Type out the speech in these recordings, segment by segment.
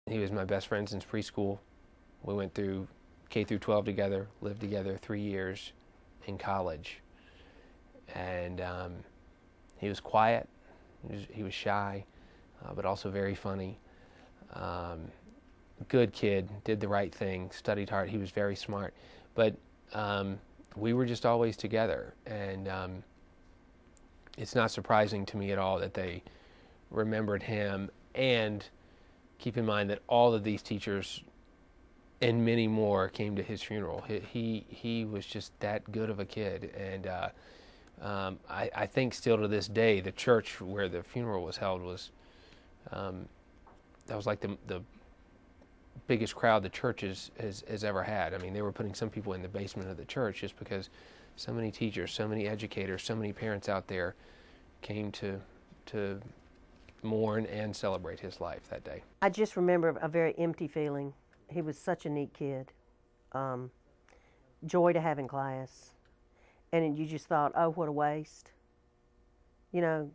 He was my best friend since preschool. We went through K through 12 together, lived together 3 years in college. And he was quiet, he was shy, but also very funny. Good kid, did the right thing, studied hard. He was very smart. But we were just always together. And it's not surprising to me at all that they remembered him. And keep in mind that all of these teachers and many more came to his funeral. He was just that good of a kid. And I think still to this day, the church where the funeral was held was, that was like the biggest crowd the church has ever had. I mean, they were putting some people in the basement of the church just because so many teachers, so many educators, so many parents out there came to mourn and celebrate his life that day. I just remember a very empty feeling. He was such a neat kid. Joy to have in class. And you just thought, oh, what a waste. You know,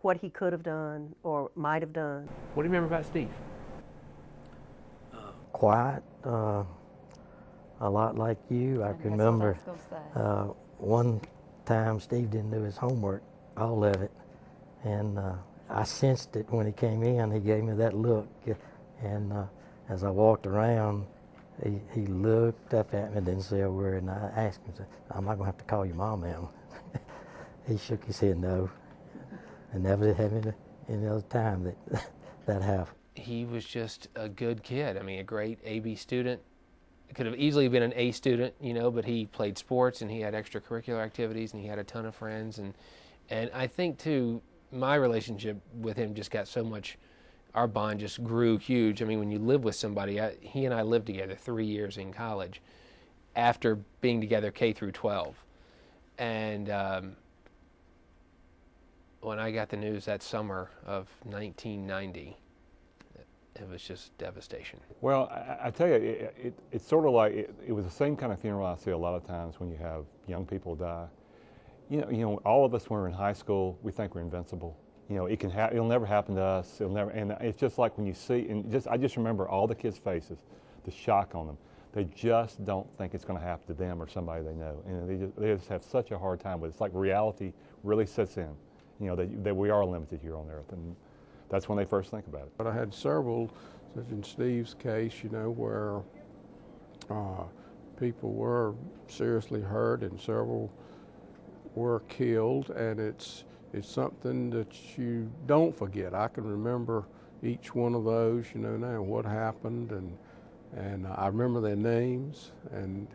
what he could have done or might have done. What do you remember about Steve? Quiet, a lot like you. I can remember one time Steve didn't do his homework, all of it. And I sensed it when he came in. He gave me that look. And as I walked around, he looked up at me and didn't say a word. And I asked him, I'm not going to have to call your mom now. He shook his head no. And never happened any other time that happened. He was just a good kid. I mean, a great AB student. Could have easily been an A student, you know, but he played sports and he had extracurricular activities and he had a ton of friends. And I think, too, my relationship with him just got so much, our bond just grew huge. I mean, when you live with somebody, he and I lived together 3 years in college after being together K through 12. And when I got the news that summer of 1990, it was just devastation. Well, I tell you, it's sort of like, it was the same kind of funeral I see a lot of times when you have young people die. You know, all of us when we're in high school, we think we're invincible. You know, it'll never happen to us. It'll never, and it's just like when you see, I just remember all the kids' faces, the shock on them. They just don't think it's going to happen to them or somebody they know, and they just have such a hard time with it. It's like reality really sets in. You know, that we are limited here on Earth, and that's when they first think about it. But I had several, such in Steve's case, you know, where people were seriously hurt and several were killed, and it's something that you don't forget. I can remember each one of those, you know, now what happened, and I remember their names, and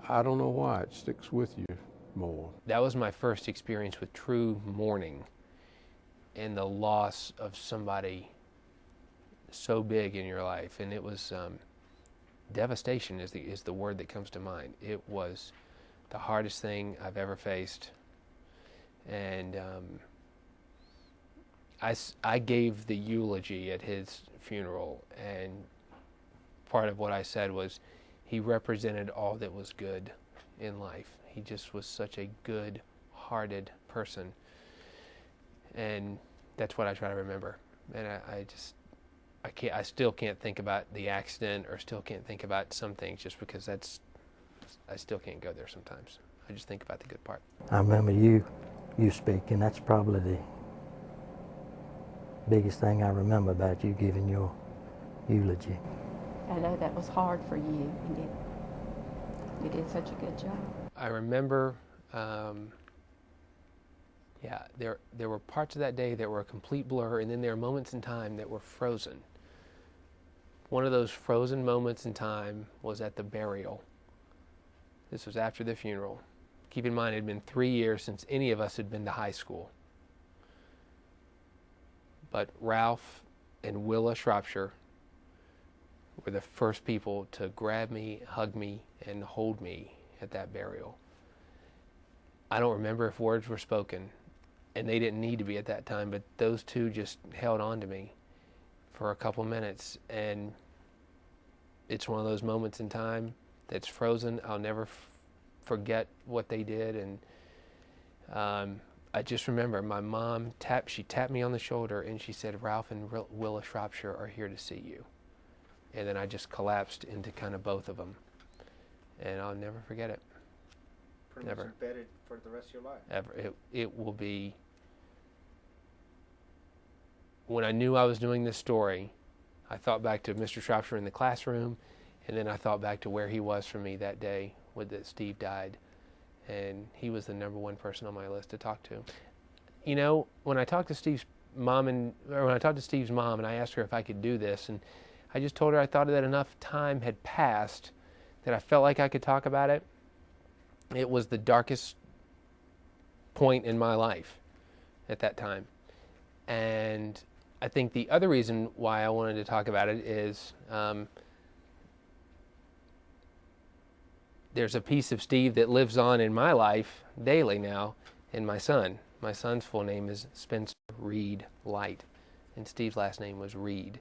I don't know why it sticks with you more. That was my first experience with true mourning and the loss of somebody so big in your life, and it was devastation is the word that comes to mind. It was the hardest thing I've ever faced, and I gave the eulogy at his funeral, and part of what I said was he represented all that was good in life. He just was such a good-hearted person, and that's what I try to remember. And I still can't think about the accident, or still can't think about some things, just because I still can't go there sometimes. I just think about the good part. I remember you speaking. That's probably the biggest thing I remember about you giving your eulogy. I know that was hard for you, and you did such a good job. I remember, there were parts of that day that were a complete blur, and then there were moments in time that were frozen. One of those frozen moments in time was at the burial. This was after the funeral. Keep in mind, it had been 3 years since any of us had been to high school. But Ralph and Willa Shropshire were the first people to grab me, hug me, and hold me at that burial. I don't remember if words were spoken, and they didn't need to be at that time, but those two just held on to me for a couple minutes, and it's one of those moments in time that's frozen. I'll never forget what they did, and I just remember my mom she tapped me on the shoulder and she said, "Ralph and Willa Shropshire are here to see you." And then I just collapsed into kind of both of them. And I'll never forget it. Pretty Never. much embedded for the rest of your life. Ever. It will be. When I knew I was doing this story, I thought back to Mr. Shropshire in the classroom, and then I thought back to where he was for me that day that Steve died. And he was the #1 person on my list to talk to. You know, when I talked to Steve's mom and I asked her if I could do this, and I just told her I thought that enough time had passed that I felt like I could talk about it. It was the darkest point in my life at that time. And I think the other reason why I wanted to talk about it is there's a piece of Steve that lives on in my life daily now in my son. My son's full name is Spencer Reed Light, and Steve's last name was Reed.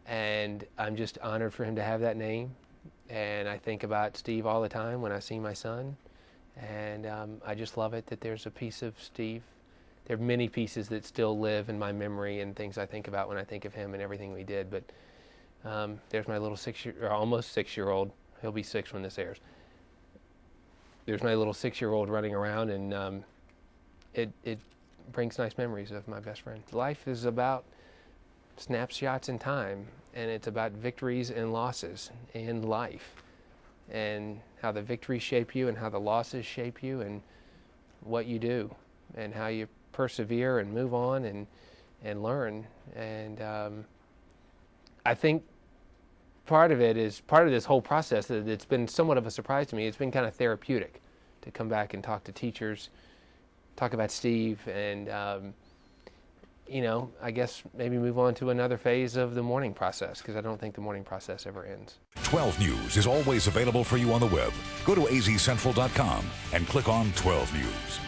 And I'm just honored for him to have that name. And I think about Steve all the time when I see my son. And I just love it that there's a piece of Steve. There are many pieces that still live in my memory and things I think about when I think of him and everything we did. But there's my little almost 6-year-old. He'll be 6 when this airs. There's my little 6-year-old running around, and it brings nice memories of my best friend. Life is about snapshots in time, and it's about victories and losses in life, and how the victories shape you and how the losses shape you and what you do and how you persevere and move on and learn. And I think part of this whole process that it's been somewhat of a surprise to me. It's been kind of therapeutic to come back and talk to teachers, talk about Steve, and you know, I guess maybe move on to another phase of the mourning process, because I don't think the mourning process ever ends. 12 News is always available for you on the web. Go to azcentral.com and click on 12 News.